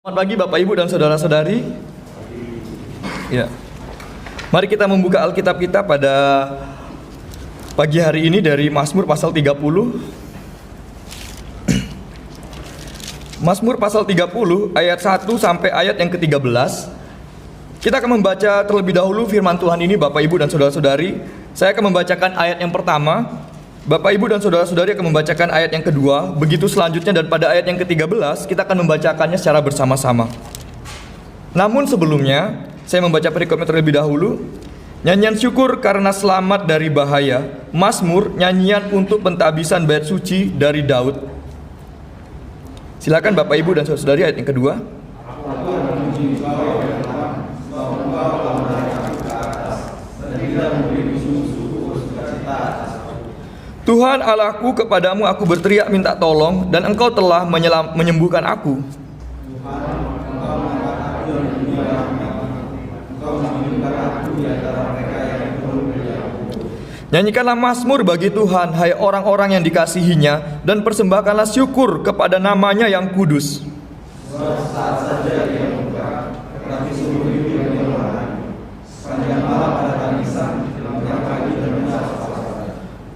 Selamat pagi Bapak Ibu dan Saudara-saudari. Ya. Mari kita membuka Alkitab kita pada pagi hari ini dari Mazmur pasal 30. Mazmur pasal 30 ayat 1 sampai ayat yang ke-13. Kita akan membaca terlebih dahulu firman Tuhan ini Bapak Ibu dan Saudara-saudari. Saya akan membacakan ayat yang pertama. Bapak Ibu dan Saudara-saudari akan membacakan ayat yang kedua. Begitu selanjutnya dan pada ayat yang ke-13 kita akan membacakannya secara bersama-sama. Namun sebelumnya saya membaca perikopnya terlebih dahulu. Nyanyian syukur karena selamat dari bahaya. Mazmur, nyanyian untuk pentabisan bait suci dari Daud. Silakan Bapak Ibu dan Saudara-saudari ayat yang kedua. Tuhan Allahku, kepadamu aku berteriak minta tolong, dan Engkau telah menyembuhkan aku. Nyanyikanlah mazmur bagi Tuhan, hai orang-orang yang dikasihinya, dan persembahkanlah syukur kepada namanya yang kudus.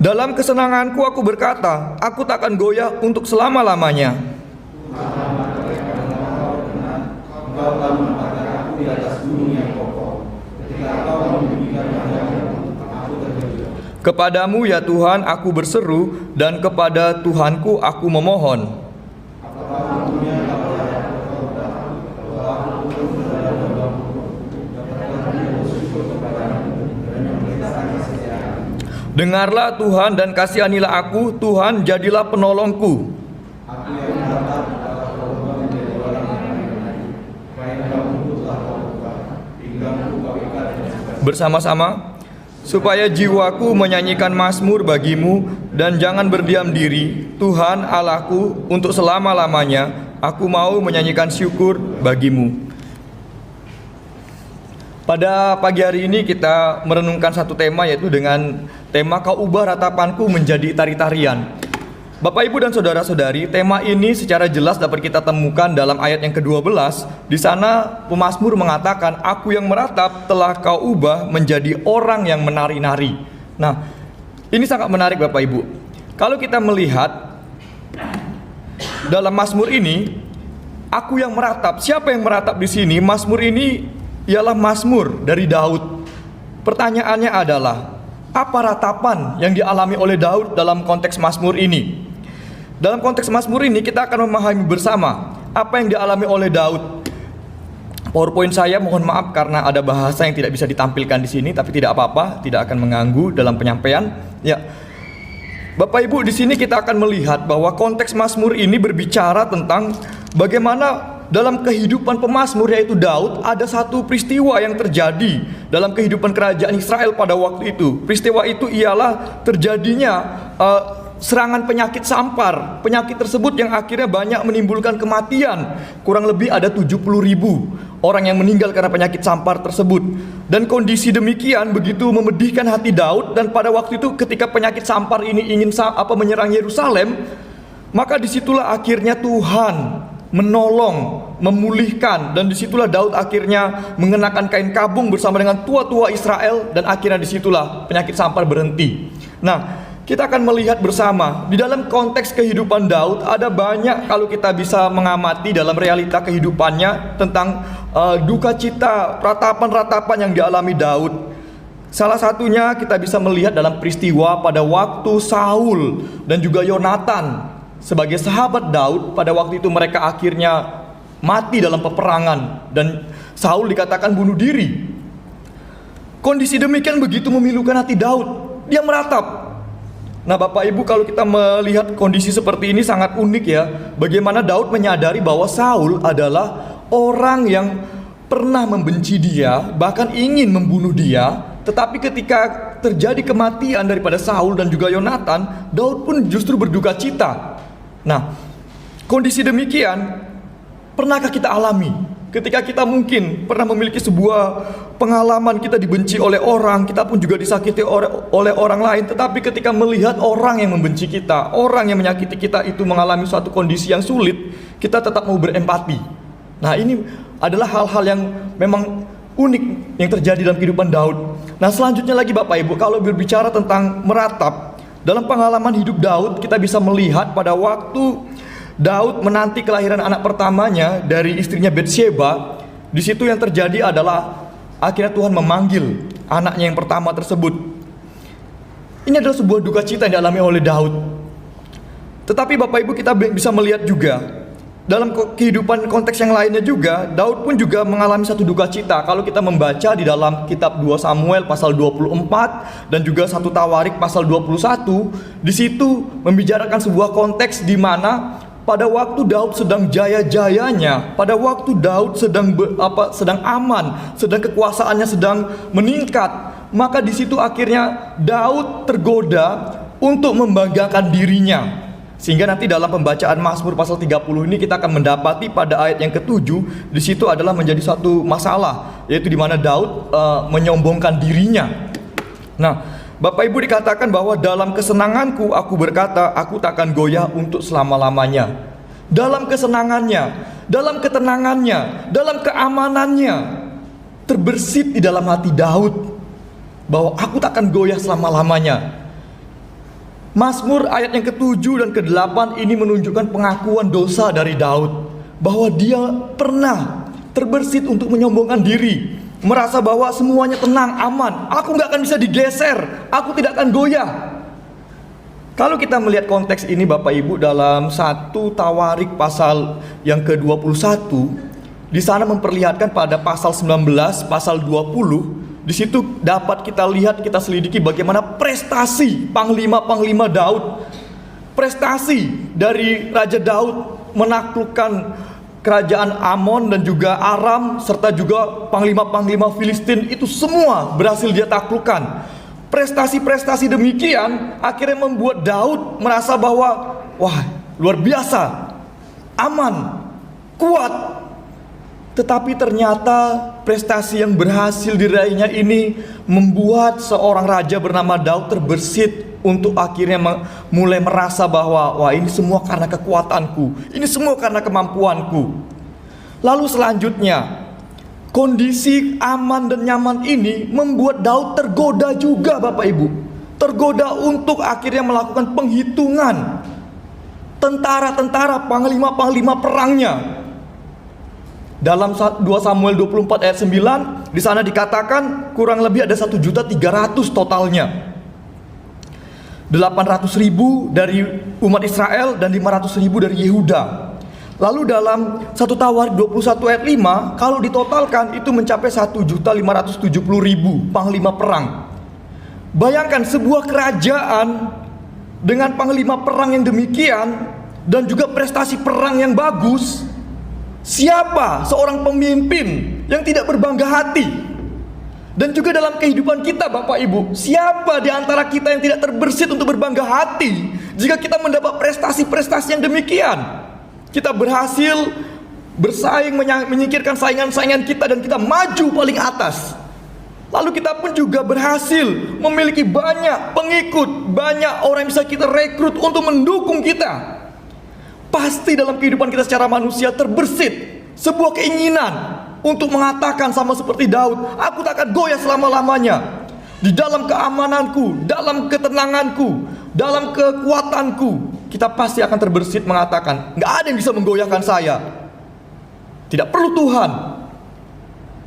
Dalam kesenanganku aku berkata, aku takkan goyah untuk selama-lamanya. Kepadamu ya Tuhan aku berseru, dan kepada Tuhanku aku memohon. Dengarlah Tuhan dan kasihanilah aku, Tuhan jadilah penolongku. Bersama-sama, supaya jiwaku menyanyikan mazmur bagimu, dan jangan berdiam diri, Tuhan Allahku, untuk selama-lamanya, aku mau menyanyikan syukur bagimu. Pada pagi hari ini kita merenungkan satu tema, yaitu dengan tema Kau ubah ratapanku menjadi tari-tarian. Bapak Ibu dan Saudara-saudari, tema ini secara jelas dapat kita temukan dalam ayat yang ke-12. Di sana pemazmur mengatakan, aku yang meratap telah Kau ubah menjadi orang yang menari-nari. Nah, ini sangat menarik Bapak Ibu. Kalau kita melihat dalam mazmur ini, aku yang meratap. Siapa yang meratap di sini? Mazmur ini ialah mazmur dari Daud. Pertanyaannya adalah, apa ratapan yang dialami oleh Daud dalam konteks mazmur ini? Dalam konteks mazmur ini kita akan memahami bersama apa yang dialami oleh Daud. PowerPoint saya mohon maaf karena ada bahasa yang tidak bisa ditampilkan di sini, tapi tidak apa-apa, tidak akan mengganggu dalam penyampaian. Ya. Bapak Ibu, di sini kita akan melihat bahwa konteks mazmur ini berbicara tentang bagaimana dalam kehidupan pemazmur, yaitu Daud, ada satu peristiwa yang terjadi dalam kehidupan kerajaan Israel pada waktu itu. Peristiwa itu ialah terjadinya serangan penyakit sampar. Penyakit tersebut yang akhirnya banyak menimbulkan kematian. Kurang lebih ada 70.000 orang yang meninggal karena penyakit sampar tersebut. Dan kondisi demikian begitu memedihkan hati Daud. Dan pada waktu itu ketika penyakit sampar ini ingin menyerang Yerusalem, maka disitulah akhirnya Tuhan menolong, memulihkan, dan disitulah Daud akhirnya mengenakan kain kabung bersama dengan tua-tua Israel, dan akhirnya disitulah penyakit sampar berhenti. Nah, kita akan melihat bersama di dalam konteks kehidupan Daud ada banyak kalau kita bisa mengamati dalam realita kehidupannya tentang duka cita, ratapan-ratapan yang dialami Daud. Salah satunya kita bisa melihat dalam peristiwa pada waktu Saul dan juga Yonatan sebagai sahabat Daud. Pada waktu itu mereka akhirnya mati dalam peperangan, dan Saul dikatakan bunuh diri. Kondisi demikian begitu memilukan hati Daud. Dia meratap. Nah Bapak Ibu, kalau kita melihat kondisi seperti ini sangat unik ya. Bagaimana Daud menyadari bahwa Saul adalah orang yang pernah membenci dia, bahkan ingin membunuh dia. Tetapi ketika terjadi kematian daripada Saul dan juga Yonatan, Daud pun justru berduka cita. Nah, kondisi demikian pernahkah kita alami? Ketika kita mungkin pernah memiliki sebuah pengalaman, kita dibenci oleh orang, kita pun juga disakiti oleh orang lain. Tetapi ketika melihat orang yang membenci kita, orang yang menyakiti kita itu mengalami suatu kondisi yang sulit, kita tetap mau berempati. Nah, ini adalah hal-hal yang memang unik yang terjadi dalam kehidupan Daud. Nah, selanjutnya lagi Bapak Ibu, kalau berbicara tentang meratap, dalam pengalaman hidup Daud kita bisa melihat pada waktu Daud menanti kelahiran anak pertamanya dari istrinya Batsheba. Di situ yang terjadi adalah akhirnya Tuhan memanggil anaknya yang pertama tersebut. Ini adalah sebuah duka cita yang dialami oleh Daud. Tetapi Bapak Ibu, kita bisa melihat juga dalam kehidupan konteks yang lainnya juga, Daud pun juga mengalami satu duka cita. Kalau kita membaca di dalam kitab 2 Samuel pasal 24 dan juga 1 Tawarik pasal 21, di situ membicarakan sebuah konteks di mana pada waktu Daud sedang jaya-jayanya, pada waktu Daud sedang aman, sedang kekuasaannya sedang meningkat, maka di situ akhirnya Daud tergoda untuk membanggakan dirinya. Sehingga nanti dalam pembacaan Mazmur pasal 30 ini kita akan mendapati pada ayat yang ke-7, di situ adalah menjadi satu masalah, yaitu di mana Daud menyombongkan dirinya. Nah, Bapak Ibu, dikatakan bahwa dalam kesenanganku aku berkata, aku takkan goyah untuk selama-lamanya. Dalam kesenangannya, dalam ketenangannya, dalam keamanannya, terbersit di dalam hati Daud bahwa aku takkan goyah selama-lamanya. Mazmur ayat yang ke-7 dan ke-8 ini menunjukkan pengakuan dosa dari Daud, bahwa dia pernah terbersit untuk menyombongkan diri, merasa bahwa semuanya tenang, aman, aku gak akan bisa digeser, aku tidak akan goyah. Kalau kita melihat konteks ini Bapak Ibu, dalam 1 Tawarik pasal yang ke-21, di sana memperlihatkan pada pasal 19, pasal 20, di situ dapat kita lihat, kita selidiki bagaimana prestasi panglima-panglima Daud. Prestasi dari Raja Daud menaklukkan kerajaan Amon dan juga Aram, serta juga panglima-panglima Filistin, itu semua berhasil dia taklukkan. Prestasi-prestasi demikian akhirnya membuat Daud merasa bahwa wah, luar biasa, aman, kuat. Tetapi ternyata prestasi yang berhasil diraihnya ini membuat seorang raja bernama Daud terbersit untuk akhirnya mulai merasa bahwa wah, ini semua karena kekuatanku, ini semua karena kemampuanku. Lalu selanjutnya, kondisi aman dan nyaman ini membuat Daud tergoda juga Bapak Ibu. Tergoda untuk akhirnya melakukan penghitungan tentara-tentara, panglima-panglima perangnya. Dalam 2 Samuel 24 ayat 9, di sana dikatakan kurang lebih ada 1.300.000 totalnya. 800.000 dari umat Israel dan 500.000 dari Yehuda. Lalu dalam 1 Tawarik 21 ayat 5, kalau ditotalkan itu mencapai 1.570.000 panglima perang. Bayangkan sebuah kerajaan dengan panglima perang yang demikian dan juga prestasi perang yang bagus. Siapa seorang pemimpin yang tidak berbangga hati? Dan juga dalam kehidupan kita Bapak Ibu, siapa di antara kita yang tidak terbersit untuk berbangga hati jika kita mendapat prestasi-prestasi yang demikian? Kita berhasil bersaing, menyingkirkan saingan-saingan kita, dan kita maju paling atas. Lalu kita pun juga berhasil memiliki banyak pengikut, banyak orang yang bisa kita rekrut untuk mendukung kita. Pasti dalam kehidupan kita secara manusia terbersit sebuah keinginan untuk mengatakan sama seperti Daud, aku tak akan goyah selama-lamanya. Di dalam keamananku, dalam ketenanganku, dalam kekuatanku, kita pasti akan terbersit mengatakan, gak ada yang bisa menggoyahkan saya. Tidak perlu Tuhan.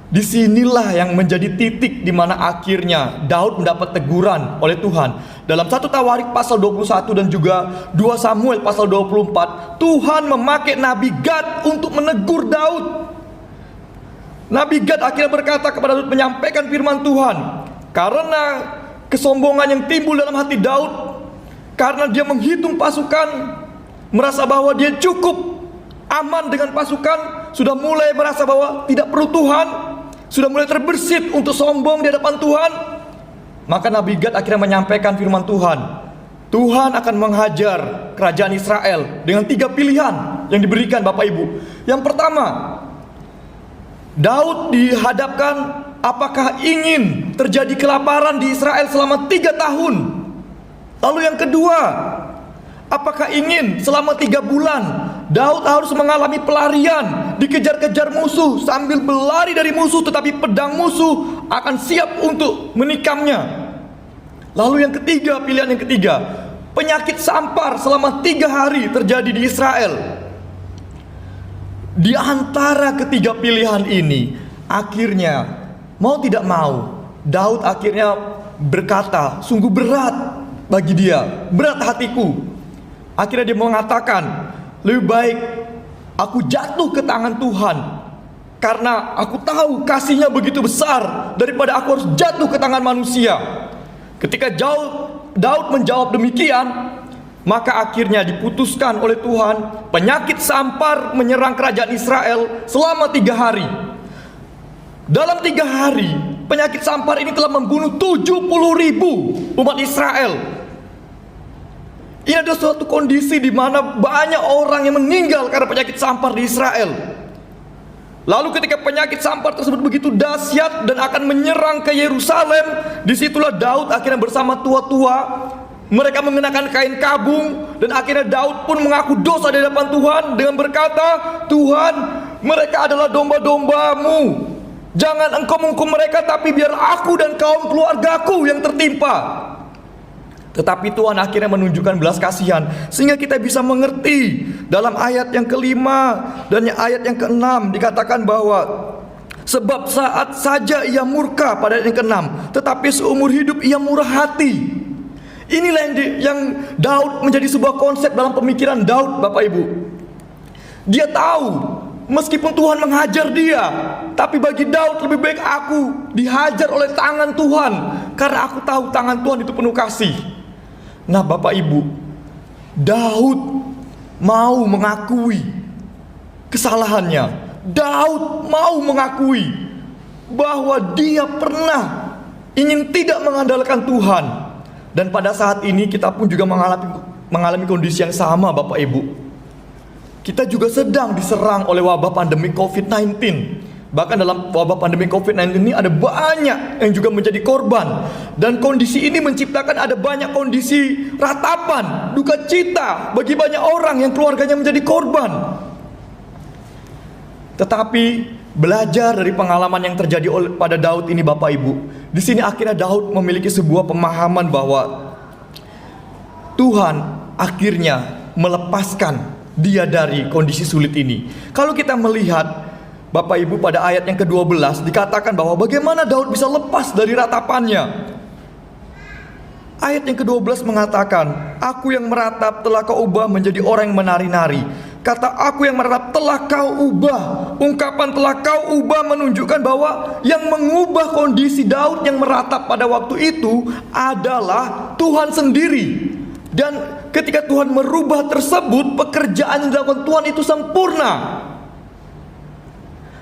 Disinilah yang menjadi titik di mana akhirnya Daud mendapat teguran oleh Tuhan. Dalam 1 Tawarik pasal 21 dan juga 2 Samuel pasal 24, Tuhan memakai Nabi Gad untuk menegur Daud. Nabi Gad akhirnya berkata kepada Daud, menyampaikan firman Tuhan, karena kesombongan yang timbul dalam hati Daud, karena dia menghitung pasukan, merasa bahwa dia cukup aman dengan pasukan, sudah mulai merasa bahwa tidak perlu Tuhan, sudah mulai terbersit untuk sombong di hadapan Tuhan. Maka Nabi Gad akhirnya menyampaikan firman Tuhan. Tuhan akan menghajar kerajaan Israel dengan 3 pilihan yang diberikan Bapak Ibu. Yang pertama, Daud dihadapkan apakah ingin terjadi kelaparan di Israel selama 3 tahun. Lalu yang kedua, apakah ingin selama 3 bulan Daud harus mengalami pelarian, dikejar-kejar musuh, sambil berlari dari musuh, tetapi pedang musuh akan siap untuk menikamnya. Lalu yang ketiga, pilihan yang ketiga, penyakit sampar selama 3 hari terjadi di Israel. Di antara ketiga pilihan ini, akhirnya mau tidak mau, Daud akhirnya berkata, sungguh berat bagi dia, berat hatiku. Akhirnya dia mengatakan, lebih baik aku jatuh ke tangan Tuhan, karena aku tahu kasihnya begitu besar, daripada aku harus jatuh ke tangan manusia. Ketika Daud menjawab demikian, maka akhirnya diputuskan oleh Tuhan, penyakit sampar menyerang kerajaan Israel selama 3 hari. Dalam 3 hari, penyakit sampar ini telah membunuh 70.000 umat Israel. Ini adalah suatu kondisi di mana banyak orang yang meninggal karena penyakit sampar di Israel. Lalu ketika penyakit sampar tersebut begitu dahsyat dan akan menyerang ke Yerusalem, disitulah Daud akhirnya bersama tua-tua. Mereka mengenakan kain kabung, dan akhirnya Daud pun mengaku dosa di hadapan Tuhan dengan berkata, Tuhan, mereka adalah domba-dombamu. Jangan engkau menghukum mereka, tapi biar aku dan kaum keluargaku yang tertimpa. Tetapi Tuhan akhirnya menunjukkan belas kasihan, sehingga kita bisa mengerti. Dalam ayat yang ke-5 dan ayat yang ke-6 dikatakan bahwa sebab saat saja ia murka, pada ayat yang ke-6, tetapi seumur hidup ia murah hati. Inilah yang Daud menjadi sebuah konsep dalam pemikiran Daud, Bapak Ibu. Dia tahu meskipun Tuhan menghajar dia, tapi bagi Daud lebih baik aku dihajar oleh tangan Tuhan, karena aku tahu tangan Tuhan itu penuh kasih. Nah Bapak Ibu, Daud mau mengakui kesalahannya. Daud mau mengakui bahwa dia pernah ingin tidak mengandalkan Tuhan. Dan pada saat ini kita pun juga mengalami kondisi yang sama, Bapak Ibu. Kita juga sedang diserang oleh wabah pandemi COVID-19. Bahkan dalam wabah pandemi COVID-19 ini ada banyak yang juga menjadi korban. Dan kondisi ini menciptakan ada banyak kondisi ratapan, duka cita bagi banyak orang yang keluarganya menjadi korban. Tetapi belajar dari pengalaman yang terjadi pada Daud ini, Bapak Ibu, di sini akhirnya Daud memiliki sebuah pemahaman bahwa Tuhan akhirnya melepaskan dia dari kondisi sulit ini. Kalau kita melihat Bapak Ibu pada ayat yang ke-12 dikatakan bahwa bagaimana Daud bisa lepas dari ratapannya. Ayat yang ke-12 mengatakan, aku yang meratap telah kau ubah menjadi orang yang menari-nari. Kata aku yang meratap telah kau ubah. Ungkapan telah kau ubah menunjukkan bahwa yang mengubah kondisi Daud yang meratap pada waktu itu adalah Tuhan sendiri. Dan ketika Tuhan merubah tersebut, pekerjaan yang dilakukan Tuhan itu sempurna.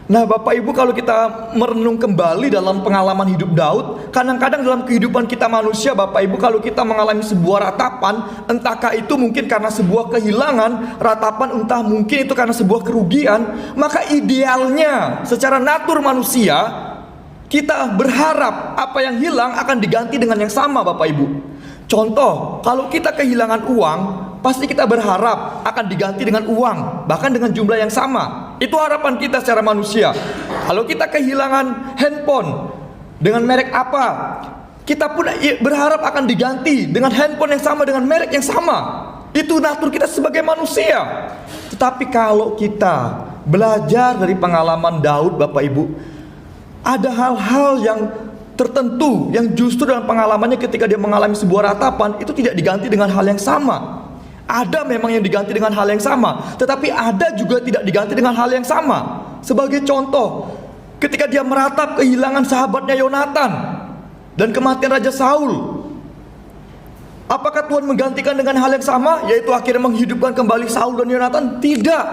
Nah Bapak Ibu, kalau kita merenung kembali dalam pengalaman hidup Daud, kadang-kadang dalam kehidupan kita manusia, Bapak Ibu, kalau kita mengalami sebuah ratapan, entahkah itu mungkin karena sebuah kehilangan, ratapan entah mungkin itu karena sebuah kerugian, maka idealnya secara natur manusia, kita berharap apa yang hilang akan diganti dengan yang sama, Bapak Ibu. Contoh, kalau kita kehilangan uang, pasti kita berharap akan diganti dengan uang, bahkan dengan jumlah yang sama. Itu harapan kita secara manusia. Kalau kita kehilangan handphone dengan merek apa, kita pun berharap akan diganti dengan handphone yang sama, dengan merek yang sama. Itu natur kita sebagai manusia. Tetapi kalau kita belajar dari pengalaman Daud, Bapak Ibu, ada hal-hal yang tertentu yang justru dalam pengalamannya ketika dia mengalami sebuah ratapan itu tidak diganti dengan hal yang sama. Ada memang yang diganti dengan hal yang sama, tetapi ada juga tidak diganti dengan hal yang sama. Sebagai contoh, ketika dia meratap kehilangan sahabatnya Yonatan dan kematian Raja Saul, apakah Tuhan menggantikan dengan hal yang sama, yaitu akhirnya menghidupkan kembali Saul dan Yonatan? Tidak.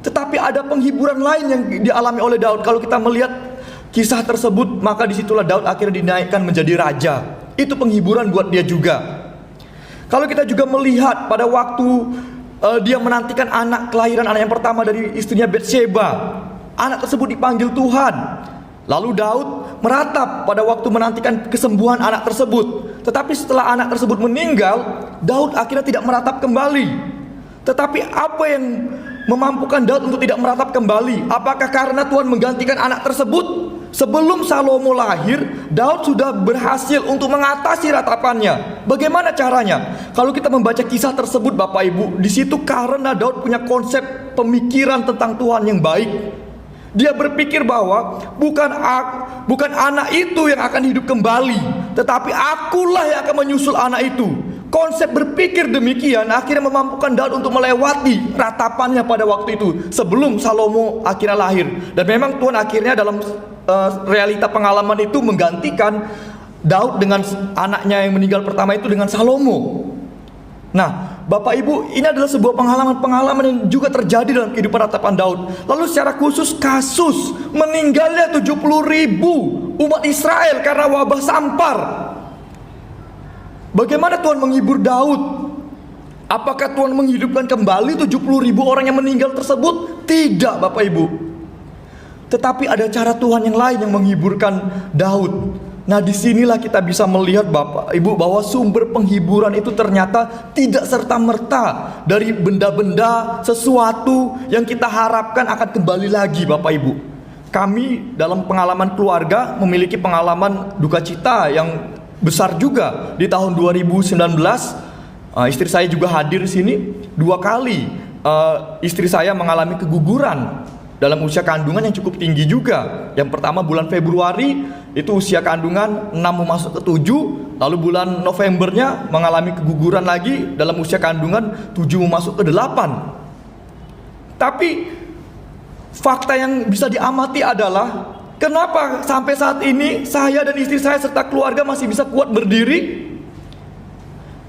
Tetapi ada penghiburan lain yang dialami oleh Daud. Kalau kita melihat kisah tersebut, maka disitulah Daud akhirnya dinaikkan menjadi raja. Itu penghiburan buat dia juga. Kalau kita juga melihat pada waktu dia menantikan anak kelahiran anak yang pertama dari istrinya Betsheba, anak tersebut dipanggil Tuhan. Lalu Daud meratap pada waktu menantikan kesembuhan anak tersebut. Tetapi setelah anak tersebut meninggal, Daud akhirnya tidak meratap kembali. Tetapi apa yang memampukan Daud untuk tidak meratap kembali? Apakah karena Tuhan menggantikan anak tersebut? Sebelum Salomo lahir, Daud sudah berhasil untuk mengatasi ratapannya. Bagaimana caranya? Kalau kita membaca kisah tersebut Bapak Ibu, di situ karena Daud punya konsep pemikiran tentang Tuhan yang baik. Dia berpikir bahwa bukan anak itu yang akan hidup kembali, tetapi akulah yang akan menyusul anak itu. Konsep berpikir demikian akhirnya memampukan Daud untuk melewati ratapannya pada waktu itu sebelum Salomo akhirnya lahir. Dan memang Tuhan akhirnya dalam realita pengalaman itu menggantikan Daud dengan anaknya yang meninggal pertama itu dengan Salomo. Nah, Bapak Ibu, ini adalah sebuah pengalaman yang juga terjadi dalam kehidupan ratapan Daud. Lalu secara khusus kasus meninggalnya 70.000 umat Israel karena wabah sampar. Bagaimana Tuhan menghibur Daud? Apakah Tuhan menghidupkan kembali 70.000 orang yang meninggal tersebut? Tidak Bapak Ibu. Tetapi ada cara Tuhan yang lain yang menghiburkan Daud. Nah, disinilah kita bisa melihat Bapak Ibu bahwa sumber penghiburan itu ternyata tidak serta-merta dari benda-benda sesuatu yang kita harapkan akan kembali lagi Bapak Ibu. Kami dalam pengalaman keluarga memiliki pengalaman duka cita yang besar juga di tahun 2019. Istri saya juga hadir di sini 2 kali. Istri saya mengalami keguguran dalam usia kandungan yang cukup tinggi juga. Yang pertama bulan Februari itu usia kandungan 6 mau masuk ke 7. Lalu bulan Novembernya mengalami keguguran lagi dalam usia kandungan 7 mau masuk ke 8. Tapi fakta yang bisa diamati adalah kenapa sampai saat ini saya dan istri saya serta keluarga masih bisa kuat berdiri?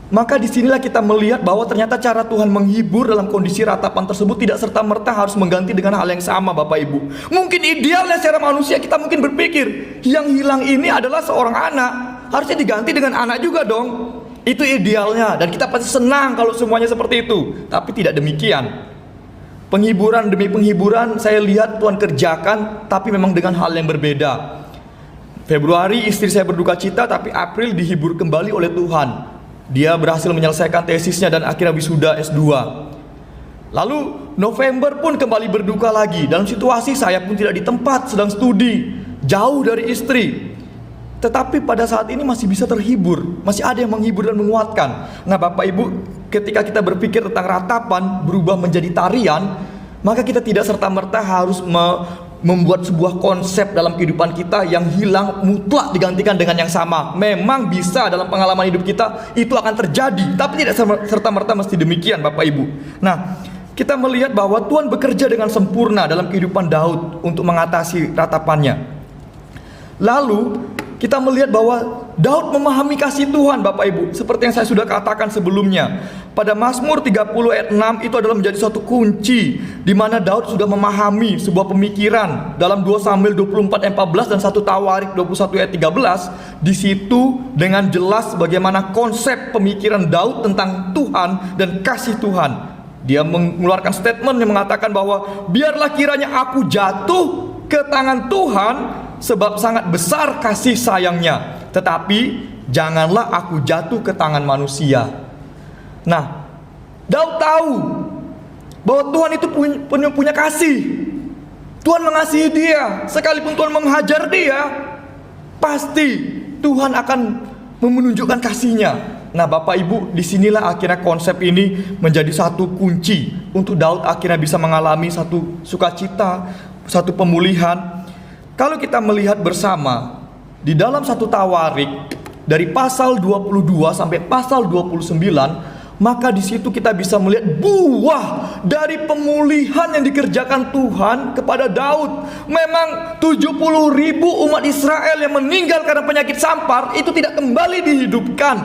Maka disinilah kita melihat bahwa ternyata cara Tuhan menghibur dalam kondisi ratapan tersebut tidak serta-merta harus mengganti dengan hal yang sama Bapak Ibu. Mungkin idealnya secara manusia kita mungkin berpikir yang hilang ini adalah seorang anak, harusnya diganti dengan anak juga dong. Itu idealnya dan kita pasti senang kalau semuanya seperti itu. Tapi tidak demikian. Penghiburan demi penghiburan saya lihat Tuhan kerjakan, tapi memang dengan hal yang berbeda. Februari istri saya berduka cita, tapi April dihibur kembali oleh Tuhan. Dia berhasil menyelesaikan tesisnya dan akhirnya wisuda S2. Lalu November pun kembali berduka lagi. Dalam situasi saya pun tidak di tempat, sedang studi, jauh dari istri. Tetapi pada saat ini masih bisa terhibur, masih ada yang menghibur dan menguatkan. Nah Bapak Ibu, ketika kita berpikir tentang ratapan berubah menjadi tarian, maka kita tidak serta-merta harus membuat sebuah konsep dalam kehidupan kita yang hilang mutlak digantikan dengan yang sama. Memang bisa dalam pengalaman hidup kita itu akan terjadi, tapi tidak serta-merta mesti demikian Bapak Ibu. Nah, kita melihat bahwa Tuhan bekerja dengan sempurna dalam kehidupan Daud untuk mengatasi ratapannya. Lalu kita melihat bahwa Daud memahami kasih Tuhan Bapak Ibu, seperti yang saya sudah katakan sebelumnya. Pada Mazmur 30 ayat 6 itu adalah menjadi suatu kunci di mana Daud sudah memahami sebuah pemikiran dalam 2 Samuel 24 ayat 14 dan 1 Tawarik 21 ayat 13. Di situ dengan jelas bagaimana konsep pemikiran Daud tentang Tuhan dan kasih Tuhan. Dia mengeluarkan statement yang mengatakan bahwa biarlah kiranya aku jatuh ke tangan Tuhan sebab sangat besar kasih sayangnya, tetapi janganlah aku jatuh ke tangan manusia. Nah, Daud tahu bahwa Tuhan itu punya kasih. Tuhan mengasihi dia, sekalipun Tuhan menghajar dia, pasti Tuhan akan menunjukkan kasihnya. Nah Bapak Ibu, disinilah akhirnya konsep ini menjadi satu kunci untuk Daud akhirnya bisa mengalami satu sukacita, satu pemulihan. Kalau kita melihat bersama di dalam 1 Tawarik dari pasal 22 sampai pasal 29, maka di situ kita bisa melihat buah dari pemulihan yang dikerjakan Tuhan kepada Daud. Memang 70.000 umat Israel yang meninggal karena penyakit sampar itu tidak kembali dihidupkan.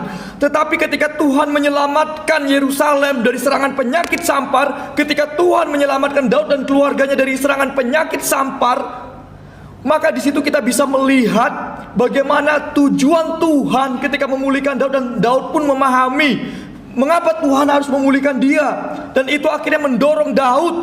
Tetapi ketika Tuhan menyelamatkan Yerusalem dari serangan penyakit sampar, ketika Tuhan menyelamatkan Daud dan keluarganya dari serangan penyakit sampar, maka di situ kita bisa melihat bagaimana tujuan Tuhan ketika memulihkan Daud, dan Daud pun memahami mengapa Tuhan harus memulihkan dia. Dan itu akhirnya mendorong Daud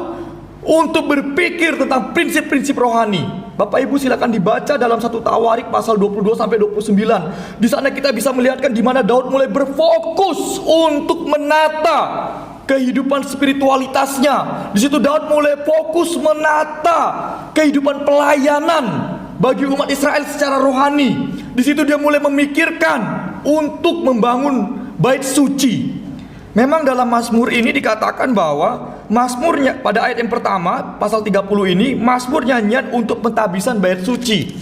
untuk berpikir tentang prinsip-prinsip rohani. Bapak Ibu silakan dibaca dalam 1 Tawarik pasal 22 sampai 29. Di sana kita bisa melihatkan di mana Daud mulai berfokus untuk menata kehidupan spiritualitasnya. Di situ Daud mulai fokus menata kehidupan pelayanan bagi umat Israel secara rohani. Di situ dia mulai memikirkan untuk membangun bait suci. Memang dalam Mazmur ini dikatakan bahwa Mazmurnya pada ayat yang pertama pasal 30 ini Mazmur nyanyian untuk pentabisan bait suci.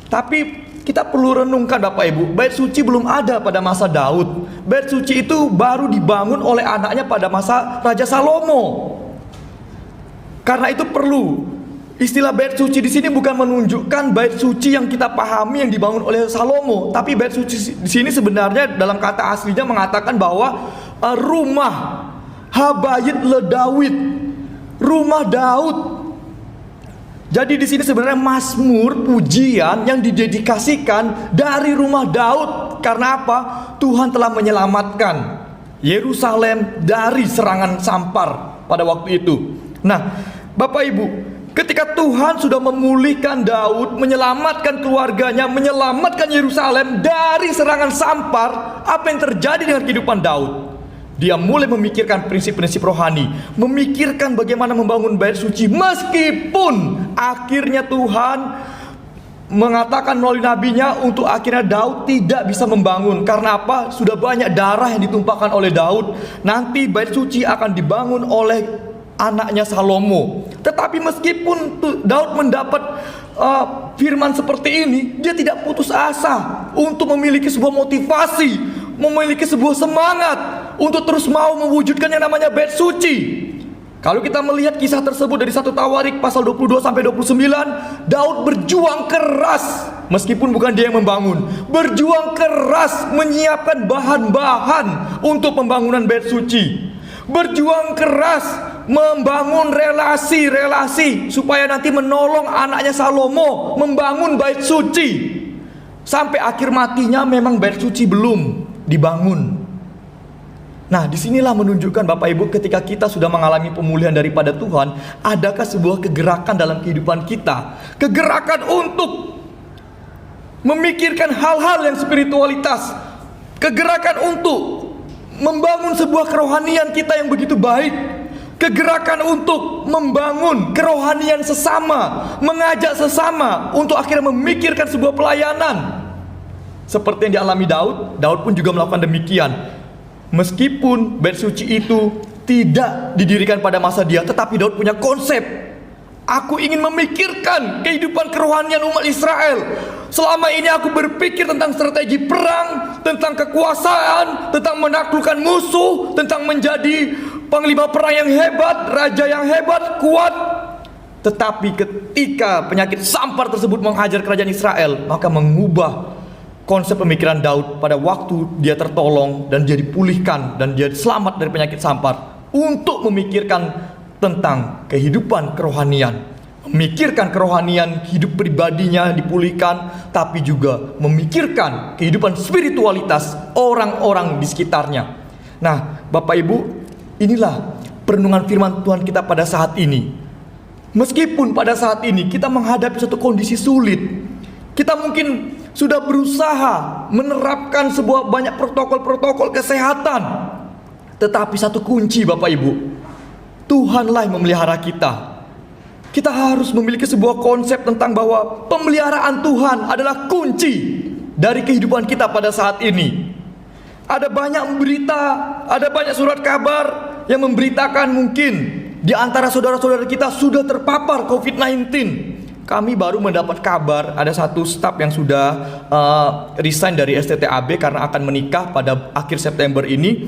Tapi kita perlu renungkan Bapak Ibu, bait suci belum ada pada masa Daud. Bait suci itu baru dibangun oleh anaknya pada masa Raja Salomo. Karena itu perlu istilah bait suci di sini bukan menunjukkan bait suci yang kita pahami yang dibangun oleh Salomo, tapi bait suci di sini sebenarnya dalam kata aslinya mengatakan bahwa rumah Habayit le Daud, rumah Daud. Jadi di sini sebenarnya mazmur pujian yang didedikasikan dari rumah Daud. Karena apa? Tuhan telah menyelamatkan Yerusalem dari serangan sampar pada waktu itu. Nah, Bapak Ibu, ketika Tuhan sudah memulihkan Daud, menyelamatkan keluarganya, menyelamatkan Yerusalem dari serangan sampar, apa yang terjadi dengan kehidupan Daud? Dia mulai memikirkan prinsip-prinsip rohani, memikirkan bagaimana membangun bait suci, meskipun akhirnya Tuhan mengatakan melalui nabinya untuk akhirnya Daud tidak bisa membangun. Karena apa? Sudah banyak darah yang ditumpahkan oleh Daud. Nanti bait suci akan dibangun oleh anaknya Salomo. Tetapi meskipun Daud mendapat firman seperti ini, dia tidak putus asa untuk memiliki sebuah motivasi, memiliki sebuah semangat untuk terus mau mewujudkan yang namanya bait suci. Kalau kita melihat kisah tersebut dari 1 Tawarik pasal 22 sampai 29, Daud berjuang keras meskipun bukan dia yang membangun. Berjuang keras menyiapkan bahan-bahan untuk pembangunan bait suci. Berjuang keras membangun relasi-relasi supaya nanti menolong anaknya Salomo membangun bait suci. Sampai akhir matinya memang bait suci belum dibangun. Nah, disinilah menunjukkan Bapak Ibu, ketika kita sudah mengalami pemulihan daripada Tuhan, adakah sebuah kegerakan dalam kehidupan kita? Kegerakan untuk memikirkan hal-hal yang spiritualitas, kegerakan untuk membangun sebuah kerohanian kita yang begitu baik, kegerakan untuk membangun kerohanian sesama, mengajak sesama untuk akhirnya memikirkan sebuah pelayanan. Seperti yang dialami Daud, Daud pun juga melakukan demikian. Meskipun bait suci itu tidak didirikan pada masa dia, tetapi Daud punya konsep. Aku ingin memikirkan kehidupan kerohanian umat Israel. Selama ini aku berpikir tentang strategi perang, tentang kekuasaan, tentang menaklukkan musuh, tentang menjadi panglima perang yang hebat, raja yang hebat, kuat. Tetapi ketika penyakit sampar tersebut menghajar kerajaan Israel, maka mengubah konsep pemikiran Daud pada waktu dia tertolong dan dia dipulihkan dan dia selamat dari penyakit sampar, untuk memikirkan tentang kehidupan kerohanian, memikirkan kerohanian hidup pribadinya dipulihkan, tapi juga memikirkan kehidupan spiritualitas orang-orang di sekitarnya. Nah, Bapak Ibu, inilah perenungan firman Tuhan kita pada saat ini. Meskipun pada saat ini kita menghadapi suatu kondisi sulit, kita mungkin sudah berusaha menerapkan sebuah banyak protokol-protokol kesehatan, tetapi satu kunci Bapak Ibu, Tuhanlah yang memelihara kita. Kita harus memiliki sebuah konsep tentang bahwa pemeliharaan Tuhan adalah kunci dari kehidupan kita pada saat ini. Ada banyak berita, ada banyak surat kabar yang memberitakan mungkin di antara saudara-saudara kita sudah terpapar COVID-19. Kami baru mendapat kabar ada satu staf yang sudah resign dari STTAB karena akan menikah pada akhir September ini.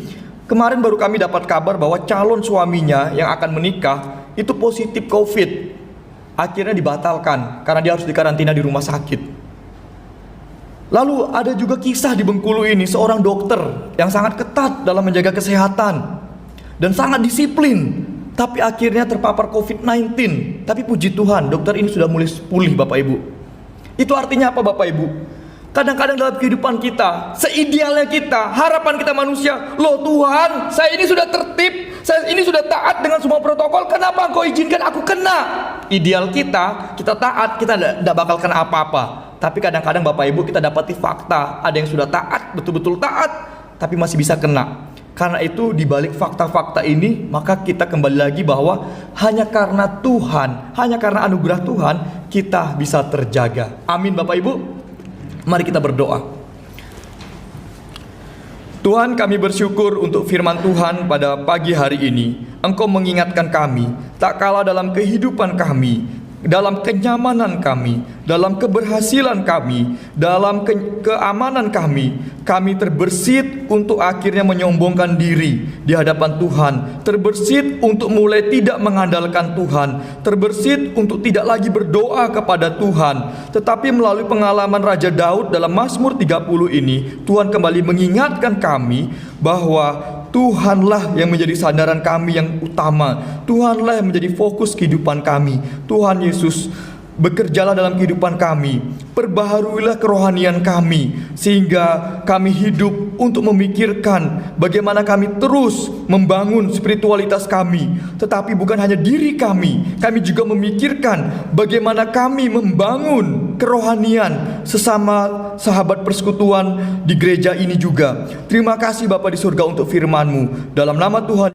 Kemarin baru kami dapat kabar bahwa calon suaminya yang akan menikah itu positif COVID. Akhirnya dibatalkan karena dia harus dikarantina di rumah sakit. Lalu ada juga kisah di Bengkulu ini, seorang dokter yang sangat ketat dalam menjaga kesehatan dan sangat disiplin, tapi akhirnya terpapar COVID-19. Tapi puji Tuhan, dokter ini sudah mulai pulih Bapak Ibu. Itu artinya apa Bapak Ibu? Kadang-kadang dalam kehidupan kita, seidealnya kita, harapan kita manusia, loh Tuhan, saya ini sudah tertib, saya ini sudah taat dengan semua protokol, kenapa Engkau izinkan aku kena? Ideal kita taat, kita tidak bakal kena apa-apa. Tapi kadang-kadang Bapak Ibu kita dapati fakta, ada yang sudah taat, betul-betul taat, tapi masih bisa kena. Karena itu di balik fakta-fakta ini, maka kita kembali lagi bahwa hanya karena Tuhan, hanya karena anugerah Tuhan, kita bisa terjaga. Amin Bapak Ibu. Mari kita berdoa. Tuhan, kami bersyukur untuk firman Tuhan pada pagi hari ini. Engkau mengingatkan kami, tak kalah dalam kehidupan kami, dalam kenyamanan kami, dalam keberhasilan kami, dalam keamanan kami terbersit untuk akhirnya menyombongkan diri di hadapan Tuhan, terbersit untuk mulai tidak mengandalkan Tuhan, terbersit untuk tidak lagi berdoa kepada Tuhan. Tetapi melalui pengalaman Raja Daud dalam Mazmur 30 ini, Tuhan kembali mengingatkan kami bahwa Tuhanlah yang menjadi sandaran kami yang utama. Tuhanlah yang menjadi fokus kehidupan kami. Tuhan Yesus, bekerjalah dalam kehidupan kami. Perbaharuilah kerohanian kami, sehingga kami hidup untuk memikirkan bagaimana kami terus membangun spiritualitas kami. Tetapi bukan hanya diri kami juga memikirkan bagaimana kami membangun kerohanian sesama sahabat persekutuan di gereja ini juga. Terima kasih Bapa di surga untuk firman-Mu. Dalam nama Tuhan